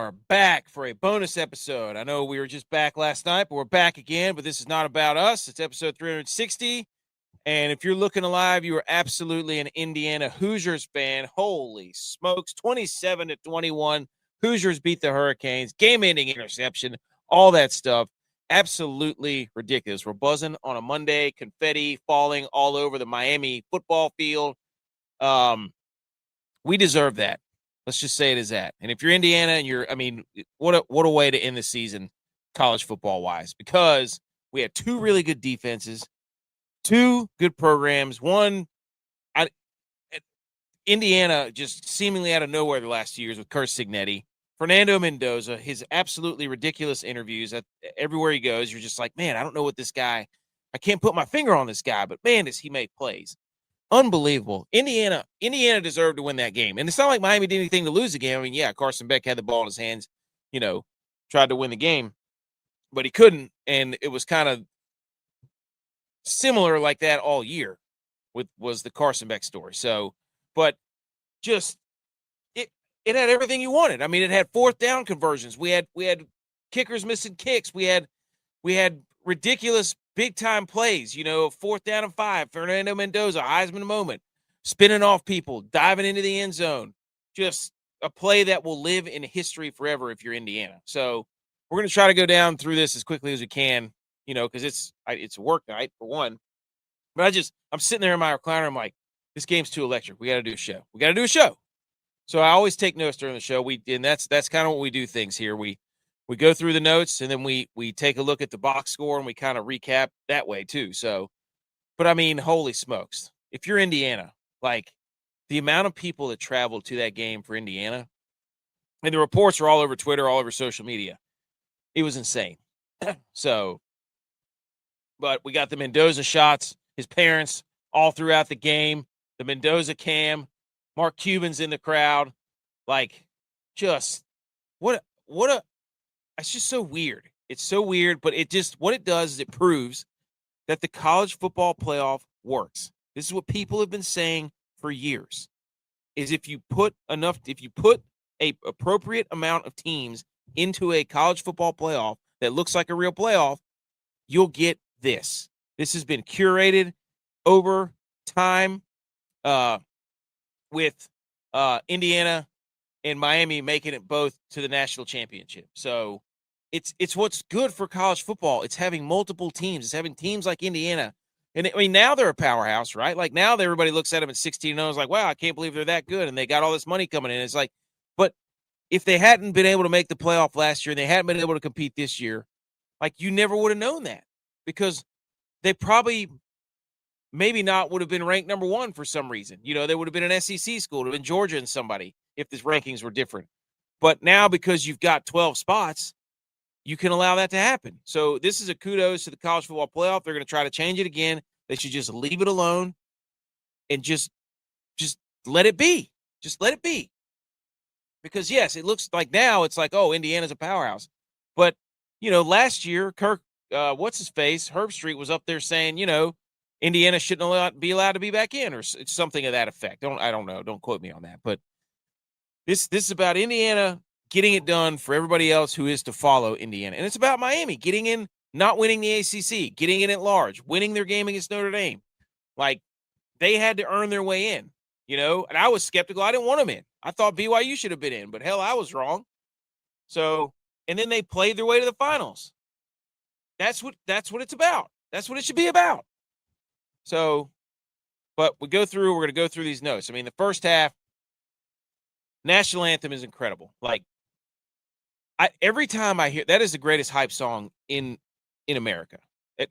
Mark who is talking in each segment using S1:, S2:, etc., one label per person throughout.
S1: are back for a bonus episode. I know we were just back last night, but we're back again. But this is not about us. It's episode 360. And if you're looking alive, you are absolutely an Indiana Hoosiers fan. Holy smokes. 27-21. Hoosiers beat the Hurricanes. Game-ending interception. All that stuff. Absolutely ridiculous. We're buzzing on a Monday. Confetti falling all over the Miami football field. We deserve that. Let's just say it as that. And if you're Indiana and what a way to end the season college football wise, because we had two really good defenses, two good programs. Indiana just seemingly out of nowhere the last 2 years with Kurt Signetti, Fernando Mendoza, his absolutely ridiculous interviews everywhere he goes. You're just like, man, I don't know what this guy, I can't put my finger on this guy, but man, does he make plays. Unbelievable. Indiana deserved to win that game. And it's not like Miami did anything to lose the game. I mean, yeah, Carson Beck had the ball in his hands, tried to win the game, but he couldn't. And it was kind of similar like that all year was the Carson Beck story. So, but just it had everything you wanted. I mean, it had fourth down conversions. We had kickers missing kicks. We had ridiculous big-time plays, fourth down and 5, Fernando Mendoza, Heisman moment, spinning off people, diving into the end zone. Just a play that will live in history forever if you're Indiana. So we're going to try to go down through this as quickly as we can, because it's a work night, for one. But I'm sitting there in my recliner. I'm like, this game's too electric. We got to do a show. So I always take notes during the show. And that's kind of what we do things here. We go through the notes, and then we take a look at the box score, and we kind of recap that way too. So, but I mean, holy smokes. If you're Indiana, like the amount of people that traveled to that game for Indiana, and the reports are all over Twitter, all over social media, it was insane. So, but we got the Mendoza shots, his parents all throughout the game, the Mendoza cam, Mark Cuban's in the crowd. Like, just it's just so weird. It's so weird, but what it does is it proves that the college football playoff works. This is what people have been saying for years, is if you put a appropriate amount of teams into a college football playoff that looks like a real playoff, you'll get this. This has been curated over time with Indiana and Miami making it both to the national championship. So it's what's good for college football. It's having multiple teams. It's having teams like Indiana. And I mean, now they're a powerhouse, right? Like now everybody looks at them at 16-0 is like, wow, I can't believe they're that good. And they got all this money coming in. It's like, but if they hadn't been able to make the playoff last year and they hadn't been able to compete this year, like you never would have known that, because they probably maybe not would have been ranked number one for some reason. They would have been an SEC school, it would have been Georgia and somebody if the rankings were different. But now, because you've got 12 spots, you can allow that to happen. So this is a kudos to the college football playoff. They're going to try to change it again. They should just leave it alone and just let it be. Just let it be. Because, yes, it looks like now it's like, oh, Indiana's a powerhouse. But, last year, Kirk, Herb Street was up there saying, Indiana shouldn't be allowed to be back in, or something of that effect. I don't know. Don't quote me on that. But this is about Indiana getting it done for everybody else who is to follow Indiana. And it's about Miami getting in, not winning the ACC, getting in at large, winning their game against Notre Dame. Like, they had to earn their way in, and I was skeptical. I didn't want them in. I thought BYU should have been in, but hell, I was wrong. So, and then they played their way to the finals. That's what it's about. That's what it should be about. So, but we're going to go through these notes. I mean, the first half, national anthem is incredible. Like, every time I hear, that is the greatest hype song in America,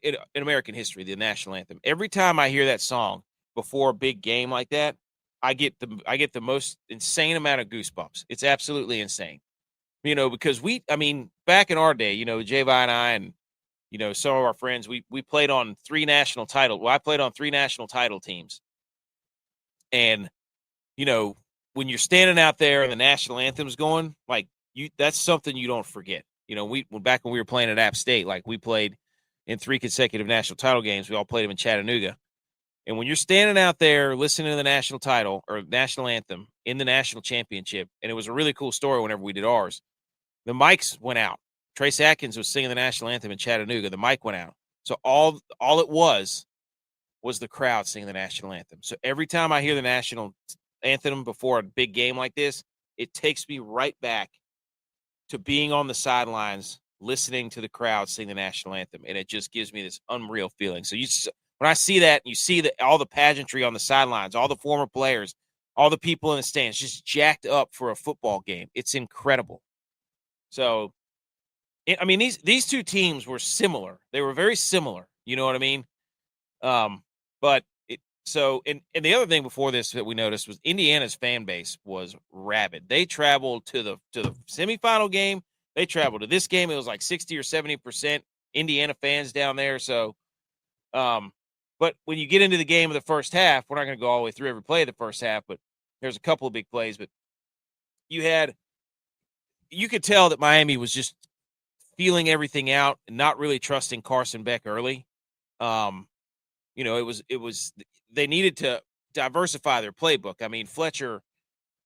S1: in American history, the national anthem. Every time I hear that song before a big game like that, I get the most insane amount of goosebumps. It's absolutely insane. Because back in our day, J-Vi and I and, some of our friends, we played on 3 national title. Well, I played on 3 national title teams. And, when you're standing out there and the national anthem's going, like, that's something you don't forget. Back when we were playing at App State, like, we played in 3 consecutive national title games. We all played them in Chattanooga. And when you're standing out there listening to the national title or national anthem in the national championship, and it was a really cool story whenever we did ours, The mics went out. Trace Atkins was singing the national anthem in Chattanooga. The mic went out. So all it was the crowd singing the national anthem. So every time I hear the national anthem before a big game like this, it takes me right back to being on the sidelines, listening to the crowd sing the national anthem, and it just gives me this unreal feeling. So when I see that, and you see all the pageantry on the sidelines, all the former players, all the people in the stands, just jacked up for a football game. It's incredible. So, I mean, these two teams were similar. They were very similar. You know what I mean? But and the other thing before this that we noticed was Indiana's fan base was rabid. They traveled to the semifinal game. They traveled to this game. It was like 60 or 70% Indiana fans down there. So, but when you get into the game of the first half, we're not going to go all the way through every play of the first half, but there's a couple of big plays. But you could tell that Miami was just feeling everything out and not really trusting Carson Beck early. You know, it was they needed to diversify their playbook. I mean, Fletcher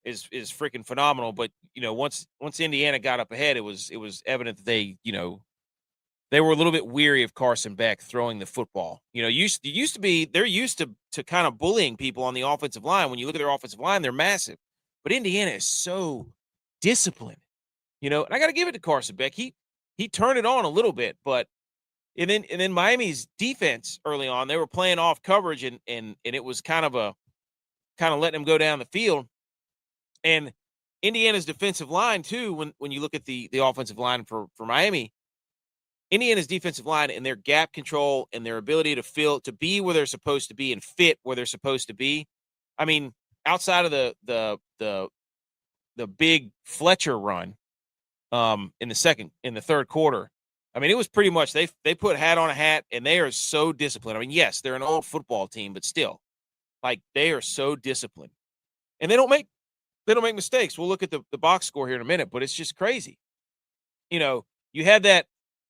S1: is freaking phenomenal, but you know, once Indiana got up ahead, it was evident that they were a little bit weary of Carson Beck throwing the football. You know, they're used to kind of bullying people on the offensive line. When you look at their offensive line, they're massive. But Indiana is so disciplined. You know, and I got to give it to Carson Beck. He turned it on a little bit, but and then Miami's defense early on, they were playing off coverage and it was kind of letting them go down the field. And Indiana's defensive line too, when you look at the offensive line for Miami, Indiana's defensive line and their gap control and their ability to be where they're supposed to be and fit where they're supposed to be. I mean, outside of the big Fletcher run in the third quarter, I mean, it was pretty much they put hat on a hat, and they are so disciplined. I mean, yes, they're an old football team, but still, like, they are so disciplined, and they don't make mistakes. We'll look at the box score here in a minute, but it's just crazy. You know, you had that,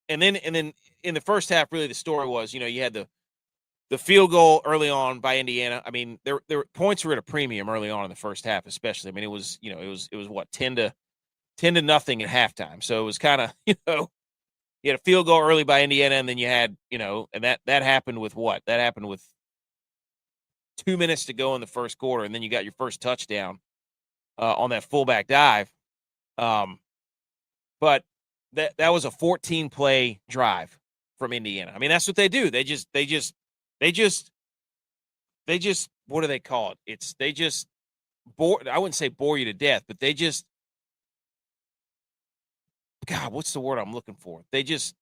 S1: and then in the first half, really the story was, you know, you had the field goal early on by Indiana. I mean, there points were at a premium early on in the first half, especially. I mean, it was what 10 to nothing at halftime. So it was kind of, you know. You had a field goal early by Indiana, and then you had, you know, and that happened with what? That happened with 2 minutes to go in the first quarter, and then you got your first touchdown on that fullback dive. But that was a 14-play drive from Indiana. I mean, that's what they do. They just what do they call it? They just bore. I wouldn't say bore you to death, but they just. God, what's the word I'm looking for? They just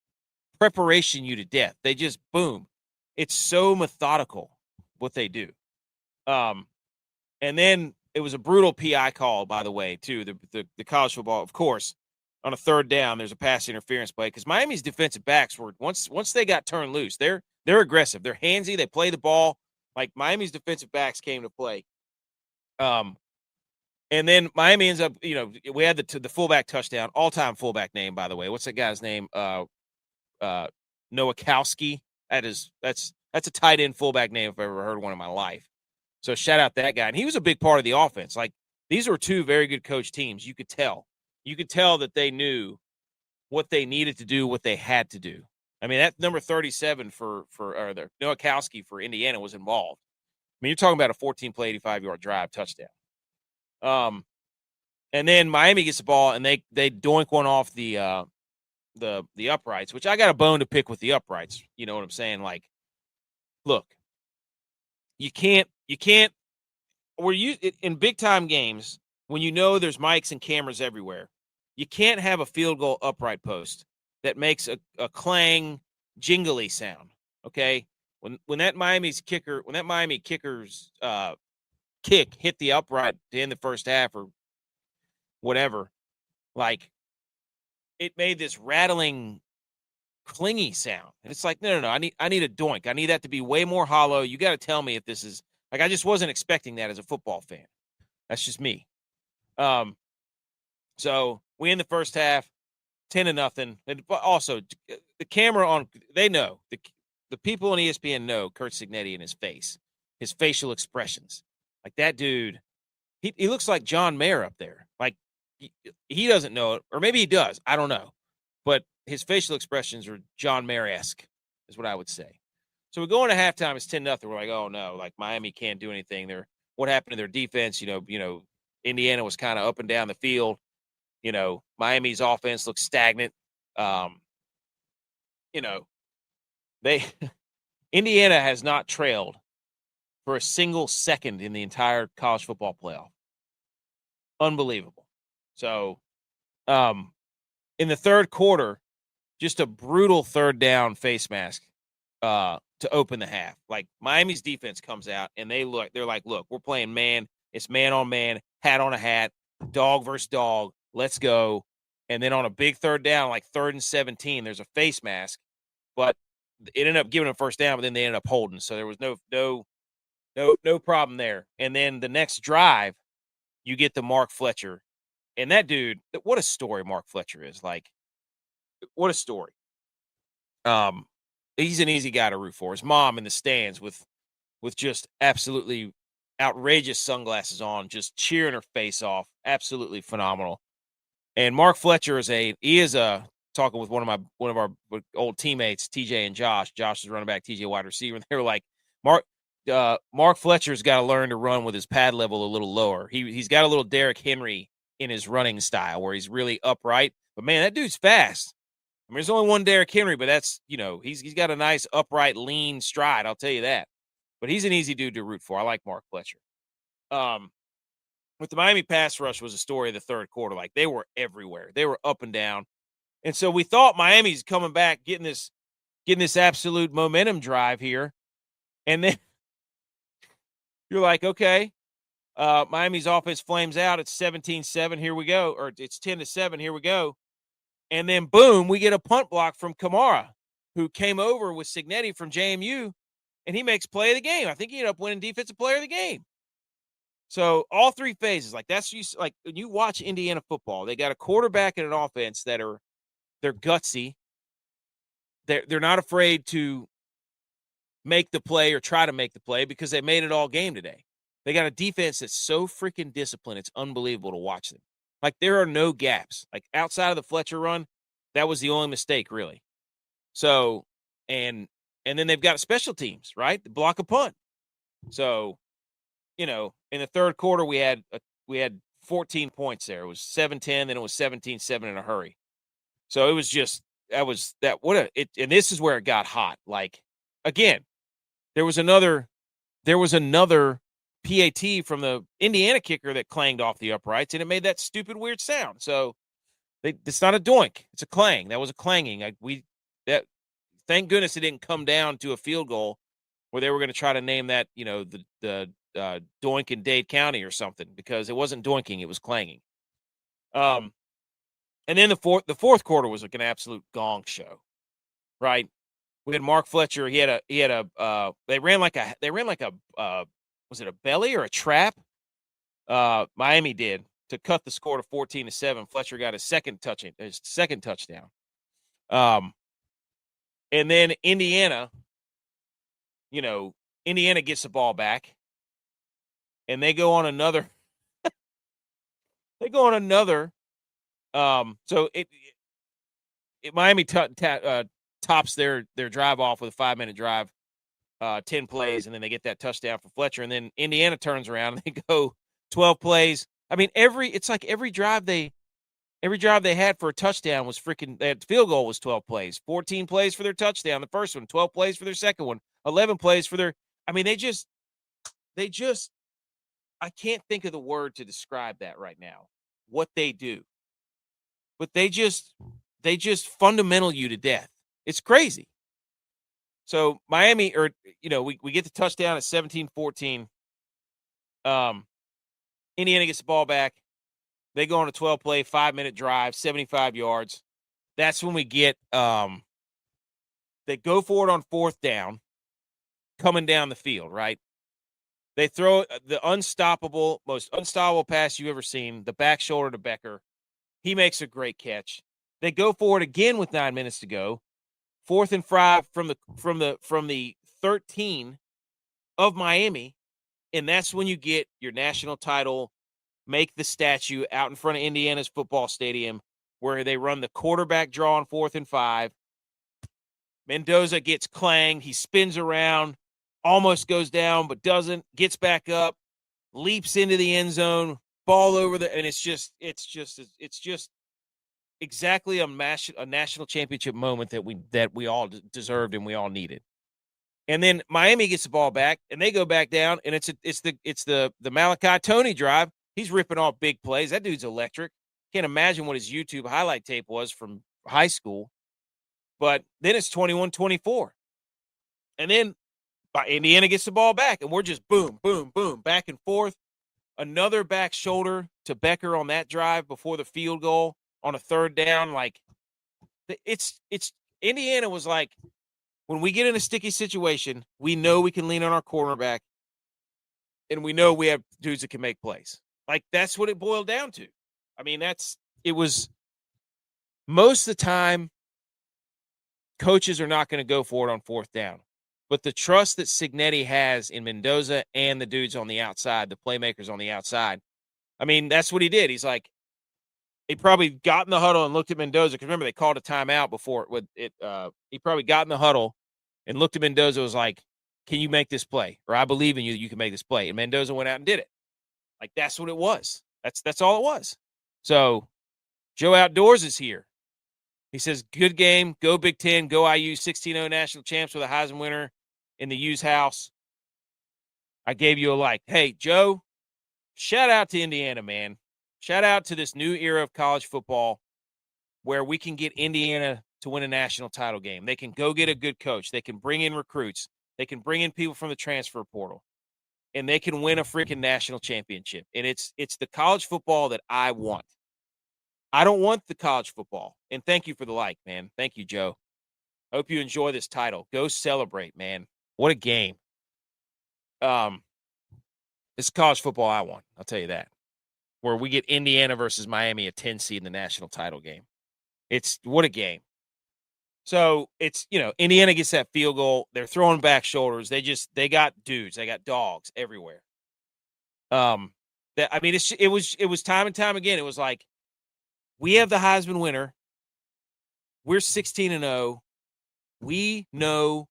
S1: preparation you to death. They just boom. It's so methodical what they do. And then it was a brutal PI call, by the way, too. The college football, of course, on a third down, there's a pass interference play because Miami's defensive backs were once they got turned loose, they're aggressive. They're handsy. They play the ball. Like Miami's defensive backs came to play. And then Miami ends up, you know, we had the fullback touchdown, all-time fullback name, by the way. What's that guy's name? Nowakowski. That's a tight end fullback name if I've ever heard one in my life. So shout out that guy. And he was a big part of the offense. Like, these were two very good coach teams. You could tell that they knew what they needed to do, what they had to do. I mean, that number 37 Nowakowski for Indiana was involved. I mean, you're talking about a 14-play, 85-yard drive touchdown. And then Miami gets the ball and they doink one off the uprights, which I got a bone to pick with the uprights. You know what I'm saying? Like, look, you can't in big time games when you know there's mics and cameras everywhere, you can't have a field goal upright post that makes a clang jingly sound. Okay. When that Miami kicker's kick hit the upright to end the first half or whatever, like, it made this rattling, clingy sound. And it's like, no. I need a doink. I need that to be way more hollow. You got to tell me if this is like, I just wasn't expecting that as a football fan. That's just me. So we end the first half 10-0. And also the camera on, they know the people on ESPN know Kurt Signetti and his face, his facial expressions. Like, that dude, he looks like John Mayer up there. Like, he doesn't know it, or maybe he does. I don't know. But his facial expressions are John Mayer-esque, is what I would say. So we go into halftime, it's 10-0. We're like, oh no, like Miami can't do anything. What happened to their defense? Indiana was kind of up and down the field. Miami's offense looks stagnant. They Indiana has not trailed for a single second in the entire college football playoff. Unbelievable. So, in the third quarter, just a brutal third down face mask to open the half. Like Miami's defense comes out and they're like, look, we're playing man. It's man on man, hat on a hat, dog versus dog. Let's go. And then on a big third down, like 3rd and 17, there's a face mask, but it ended up giving them first down, but then they ended up holding. So there was no problem there. And then the next drive, you get the Mark Fletcher. And that dude, what a story Mark Fletcher is. Like, what a story. He's an easy guy to root for. His mom in the stands with just absolutely outrageous sunglasses on, just cheering her face off. Absolutely phenomenal. And Mark Fletcher is talking with one of our old teammates, TJ and Josh. Josh is running back, TJ wide receiver. And they were like, Mark Fletcher's got to learn to run with his pad level a little lower. He's got a little Derrick Henry in his running style where he's really upright. But man, that dude's fast. I mean, there's only one Derrick Henry, but that's, he's got a nice upright, lean stride. I'll tell you that. But he's an easy dude to root for. I like Mark Fletcher. But the Miami pass rush was a story of the third quarter. Like, they were everywhere. They were up and down. And so we thought Miami's coming back, getting this absolute momentum drive here. And then you're like, okay, Miami's offense flames out. It's 17-7. Here we go. Or it's 10-7. Here we go. And then, boom, we get a punt block from Kamara, who came over with Cignetti from JMU, and he makes play of the game. I think he ended up winning defensive player of the game. So all three phases, like when you watch Indiana football, they got a quarterback and an offense they're gutsy. They're not afraid to make the play or try to make the play because they made it all game today. They got a defense that's so freaking disciplined. It's unbelievable to watch them. Like, there are no gaps. Like, outside of the Fletcher run, that was the only mistake, really. So, and then they've got special teams, right? The block a punt. So, in the third quarter, we had 14 points there. It was 7-10, then it was 17-7 in a hurry. So it was just and this is where it got hot. Like, again, there was another PAT from the Indiana kicker that clanged off the uprights, and it made that stupid weird sound. So it's not a doink; it's a clang. That was a clanging. Thank goodness it didn't come down to a field goal where they were going to try to name that, the doink in Dade County or something, because it wasn't doinking; it was clanging. And then the fourth quarter was like an absolute gong show, right? We had Mark Fletcher. They ran like a was it a belly or a trap? Miami did, to cut the score to 14-7. Fletcher got his second touchdown. And then Indiana gets the ball back, and they go on another. So Miami tops their drive off with a 5-minute drive, 10 plays, and then they get that touchdown for Fletcher, and then Indiana turns around and they go 12 plays. I mean, every drive they had for a touchdown was that field goal was 12 plays, 14 plays for their touchdown, the first one, 12 plays for their second one, 11 plays for their. I mean, they just. I can't think of the word to describe that right now. What they do. But they just fundamental you to death. It's crazy. So Miami, we get the touchdown at 17-14. Indiana gets the ball back. They go on a 12-play, 5-minute drive, 75 yards. That's when we get they go for it on fourth down, coming down the field, right? They throw the most unstoppable pass you've ever seen, the back shoulder to Becker. He makes a great catch. They go for it again with 9 minutes to go. 4th and 5 from the 13 of Miami, and that's when you get your national title make the statue out in front of Indiana's football stadium where they run the quarterback draw on 4th and 5. Mendoza gets clanged. He spins around, almost goes down, but doesn't, gets back up, leaps into the end zone, ball over the, and it's just exactly a national championship moment that we all deserved and we all needed. And then Miami gets the ball back, and they go back down, and it's the Malachi Toney drive. He's ripping off big plays. That dude's electric. Can't imagine what his YouTube highlight tape was from high school. But then it's 21-24. And then Indiana gets the ball back, and we're just boom, boom, boom, back and forth. Another back shoulder to Becker on that drive before the field goal on a 3rd down. Like, it's Indiana was like, when we get in a sticky situation, we know we can lean on our cornerback, and we know we have dudes that can make plays. Like, that's what it boiled down to. I mean, it was most of the time, coaches are not going to go for it on 4th down. But the trust that Cignetti has in Mendoza and the dudes on the outside, the playmakers on the outside, I mean, that's what he did. He's like, he probably got in the huddle and looked at Mendoza, because remember, they called a timeout before it. He probably got in the huddle and looked at Mendoza, was like, can you make this play? Or I believe in you, you can make this play. And Mendoza went out and did it. Like, that's what it was. That's all it was. So Joe Outdoors is here. He says, good game, go Big Ten, go IU, 16-0 national champs with a Heisman winner in the U's house. I gave you a like. Hey, Joe, shout out to Indiana, man. Shout out to this new era of college football where we can get Indiana to win a national title game. They can go get a good coach. They can bring in recruits. They can bring in people from the transfer portal. And they can win a freaking national championship. And it's the college football that I want. I don't want the college football. And thank you for the like, man. Thank you, Joe. Hope you enjoy this title. Go celebrate, man. What a game. It's college football I want. I'll tell you that. Where we get Indiana versus Miami, a 10 seed in the national title game. What a game. So it's, Indiana gets that field goal. They're throwing back shoulders. They got dudes. They got dogs everywhere. It was time and time again. It was like, we have the Heisman winner. We're 16-0. We know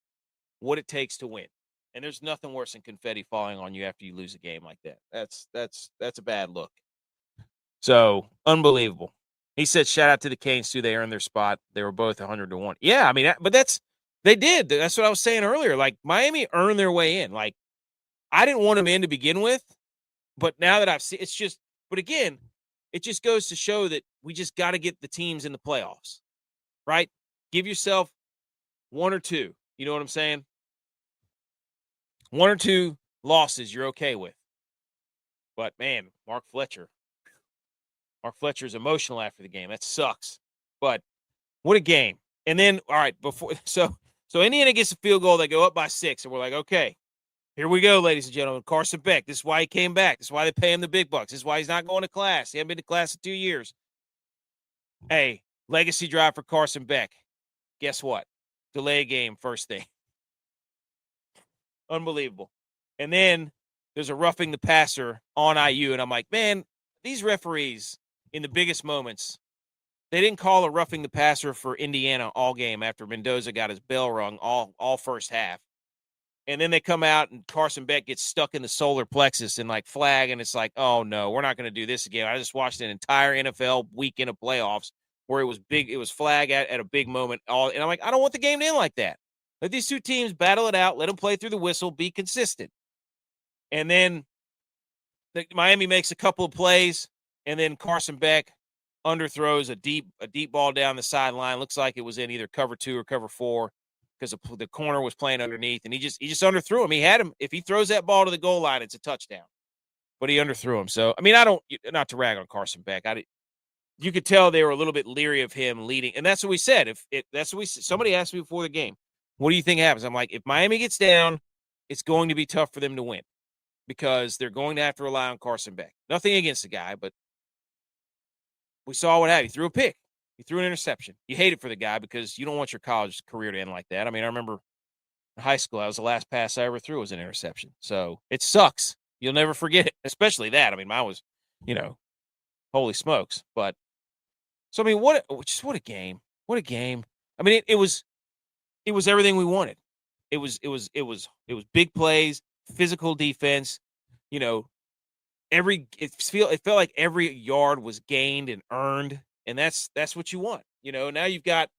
S1: what it takes to win. And there's nothing worse than confetti falling on you after you lose a game like that. That's a bad look. So, unbelievable. He said, shout out to the Canes, too. They earned their spot. They were both 100-1. Yeah, I mean, they did. That's what I was saying earlier. Like, Miami earned their way in. Like, I didn't want them in to begin with, but now that I've seen, but again, it just goes to show that we just got to get the teams in the playoffs, right? Give yourself 1 or 2. You know what I'm saying? 1 or 2 losses you're okay with. But, man, Mark Fletcher's emotional after the game. That sucks. But what a game. And then, all right, so Indiana gets a field goal. They go up by 6, and we're like, okay, here we go, ladies and gentlemen. Carson Beck. This is why he came back. This is why they pay him the big bucks. This is why he's not going to class. He hasn't been to class in 2 years. Hey, legacy drive for Carson Beck. Guess what? Delay game, first thing. Unbelievable. And then there's a roughing the passer on IU, and I'm like, man, these referees in the biggest moments, they didn't call a roughing the passer for Indiana all game after Mendoza got his bell rung all first half. And then they come out and Carson Beck gets stuck in the solar plexus and like flag. And it's like, oh no, we're not going to do this again. I just watched an entire NFL weekend of playoffs where it was big. It was flag at a big moment. And I'm like, I don't want the game to end like that. Let these two teams battle it out. Let them play through the whistle, be consistent. And then Miami makes a couple of plays. And then Carson Beck underthrows a deep ball down the sideline. Looks like it was in either cover 2 or cover 4. Because the corner was playing underneath, and he just underthrew him. He had him. If he throws that ball to the goal line, it's a touchdown. But he underthrew him. So, I mean, not to rag on Carson Beck. You could tell they were a little bit leery of him leading. And that's what we said. Somebody asked me before the game, what do you think happens? I'm like, if Miami gets down, it's going to be tough for them to win because they're going to have to rely on Carson Beck. Nothing against the guy, but we saw what happened. He threw a pick. He threw an interception. You hate it for the guy because you don't want your college career to end like that. I mean, I remember in high school, that was the last pass I ever threw was an interception. So it sucks. You'll never forget it, especially that. I mean, mine was holy smokes. But so I mean, what a game. What a game. I mean, it was everything we wanted. It was big plays, physical defense, you know, it felt like every yard was gained and earned, and that's what you want. Now you've got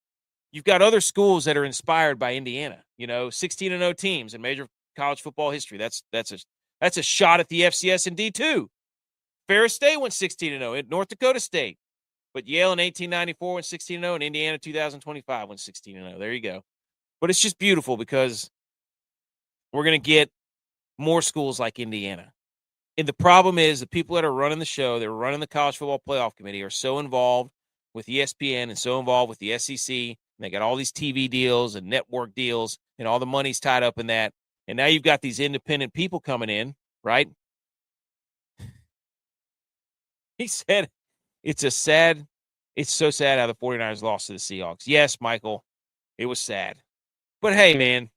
S1: other schools that are inspired by Indiana, 16-0 teams in major college football history. That's a shot at the FCS and D2. Ferris State went 16-0 at North Dakota State. But Yale in 1894 went 16-0, and Indiana 2025 went 16-0. There you go. But it's just beautiful because we're going to get more schools like Indiana. And the problem is the people that are running the show, that are running the College Football Playoff Committee, are so involved with ESPN and so involved with the SEC. And they got all these TV deals and network deals, and all the money's tied up in that. And now you've got these independent people coming in, right? He said it's so sad how the 49ers lost to the Seahawks. Yes, Michael, it was sad. But hey, man,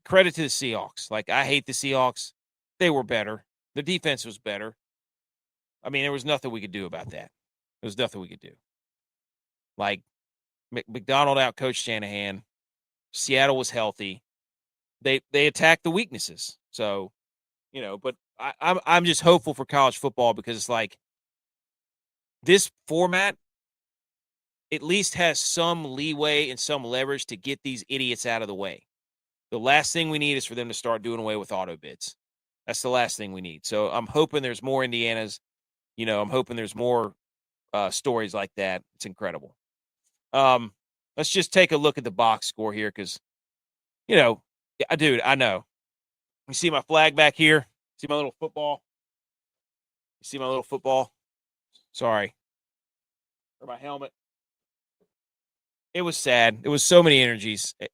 S1: credit to the Seahawks. Like, I hate the Seahawks. They were better. The defense was better. I mean, there was nothing we could do about that. There was nothing we could do. Like, McDonald outcoached Shanahan. Seattle was healthy. They attacked the weaknesses. So, but I'm just hopeful for college football because it's like this format at least has some leeway and some leverage to get these idiots out of the way. The last thing we need is for them to start doing away with auto bids. That's the last thing we need. So I'm hoping there's more Indianas. I'm hoping there's more stories like that. It's incredible. Let's just take a look at the box score here because, dude, I know. You see my flag back here? See my little football? You see my little football? Sorry. Or my helmet. It was sad. It was so many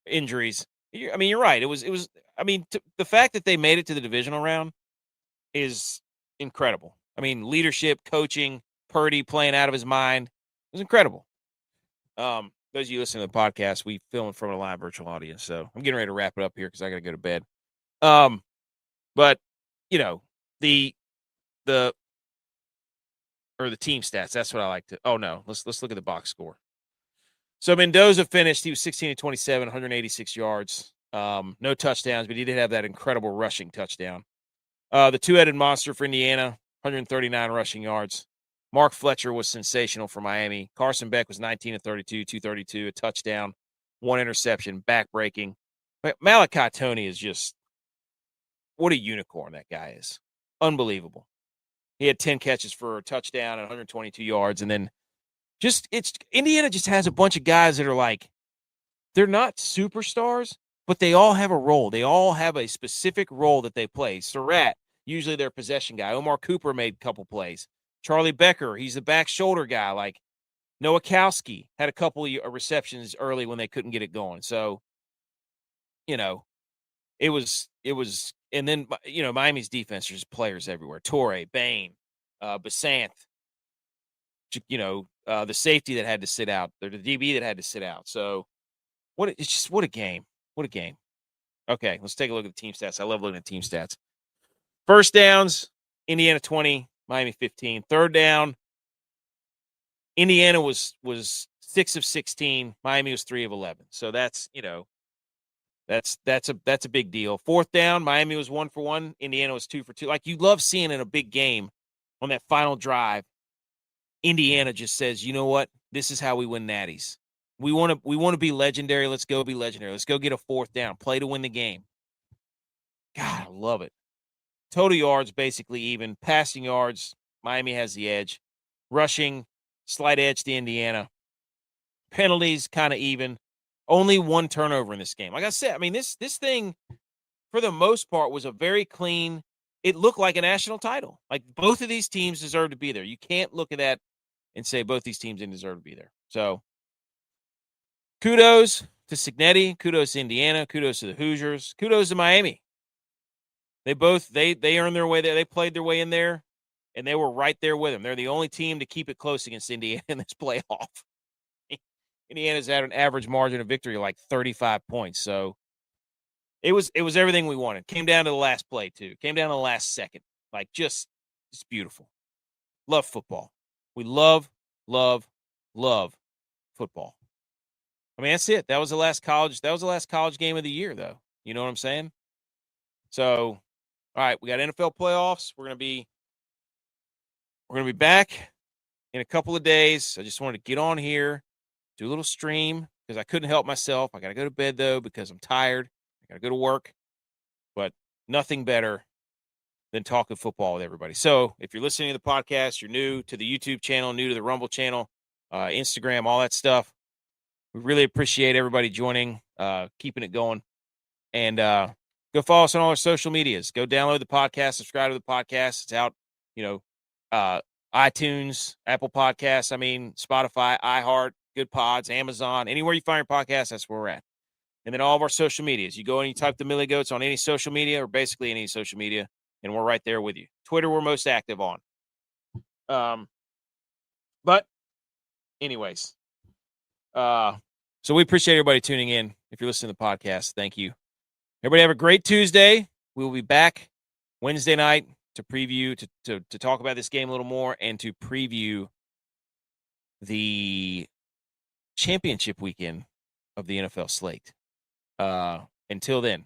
S1: injuries. I mean, you're right. It was. I mean, the fact that they made it to the divisional round is incredible. I mean, leadership, coaching, Purdy playing out of his mind. It was incredible. Those of you listening to the podcast, we film in front of a live virtual audience. So I'm getting ready to wrap it up here because I got to go to bed. But the team stats. That's what I like to. Oh no, let's look at the box score. So Mendoza finished. He was 16-27, 186 yards. No touchdowns, but he did have that incredible rushing touchdown. The two-headed monster for Indiana, 139 rushing yards. Mark Fletcher was sensational for Miami. Carson Beck was 19-32, 232, a touchdown, one interception, back-breaking. But Malachi Toney is just – what a unicorn that guy is. Unbelievable. He had 10 catches for a touchdown and 122 yards, and then Indiana just has a bunch of guys that are like, they're not superstars, but they all have a role. They all have a specific role that they play. Surratt, usually their possession guy. Omar Cooper made a couple plays. Charlie Becker, he's the back shoulder guy. Like Nowakowski had a couple of receptions early when they couldn't get it going. So, it was, and then, Miami's defense, there's players everywhere. Torrey, Bain, Basanth, the safety that had to sit out, the DB that had to sit out. So what a game. What a game. Okay, let's take a look at the team stats. I love looking at team stats. First downs, Indiana 20, Miami 15. Third down, Indiana was 6 of 16, Miami was 3 of 11. So that's a big deal. Fourth down, Miami was 1 for 1, Indiana was 2 for 2. Like, you love seeing in a big game on that final drive, Indiana just says, you know what? This is how we win natties. We want to be legendary. Let's go be legendary. Let's go get a fourth down. Play to win the game. God, I love it. Total yards basically even. Passing yards, Miami has the edge. Rushing, slight edge to Indiana. Penalties, kind of even. Only one turnover in this game. Like I said, I mean, this thing, for the most part, was a very clean. It looked like a national title. Like, both of these teams deserve to be there. You can't look at that and say both these teams didn't deserve to be there. So, kudos to Cignetti. Kudos to Indiana. Kudos to the Hoosiers. Kudos to Miami. They earned their way there. They played their way in there, and they were right there with them. They're the only team to keep it close against Indiana in this playoff. Indiana's had an average margin of victory of like 35 points. So it was everything we wanted. Came down to the last play, too. Came down to the last second. Like, just beautiful. love football. We love football. I mean, that's it. That was the last college game of the year, though. You know what I'm saying? So, all right, we got NFL playoffs. We're gonna be back in a couple of days. I just wanted to get on here, do a little stream because I couldn't help myself. I gotta go to bed though because I'm tired. I gotta go to work, but nothing better than talking football with everybody. So, if you're listening to the podcast, you're new to the YouTube channel, new to the Rumble channel, Instagram, all that stuff. We really appreciate everybody joining, keeping it going. And go follow us on all our social medias. Go download the podcast, subscribe to the podcast. It's out, iTunes, Apple Podcasts, Spotify, iHeart, Good Pods, Amazon, anywhere you find your podcast, that's where we're at. And then all of our social medias. You go and you type the Millie Goats on any social media or basically any social media, and we're right there with you. Twitter, we're most active on. But anyways, so we appreciate everybody tuning in. If you're listening to the podcast, thank you. Everybody have a great Tuesday. We will be back Wednesday night to preview, to talk about this game a little more and to preview the championship weekend of the NFL slate. Until then,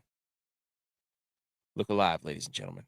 S1: look alive, ladies and gentlemen.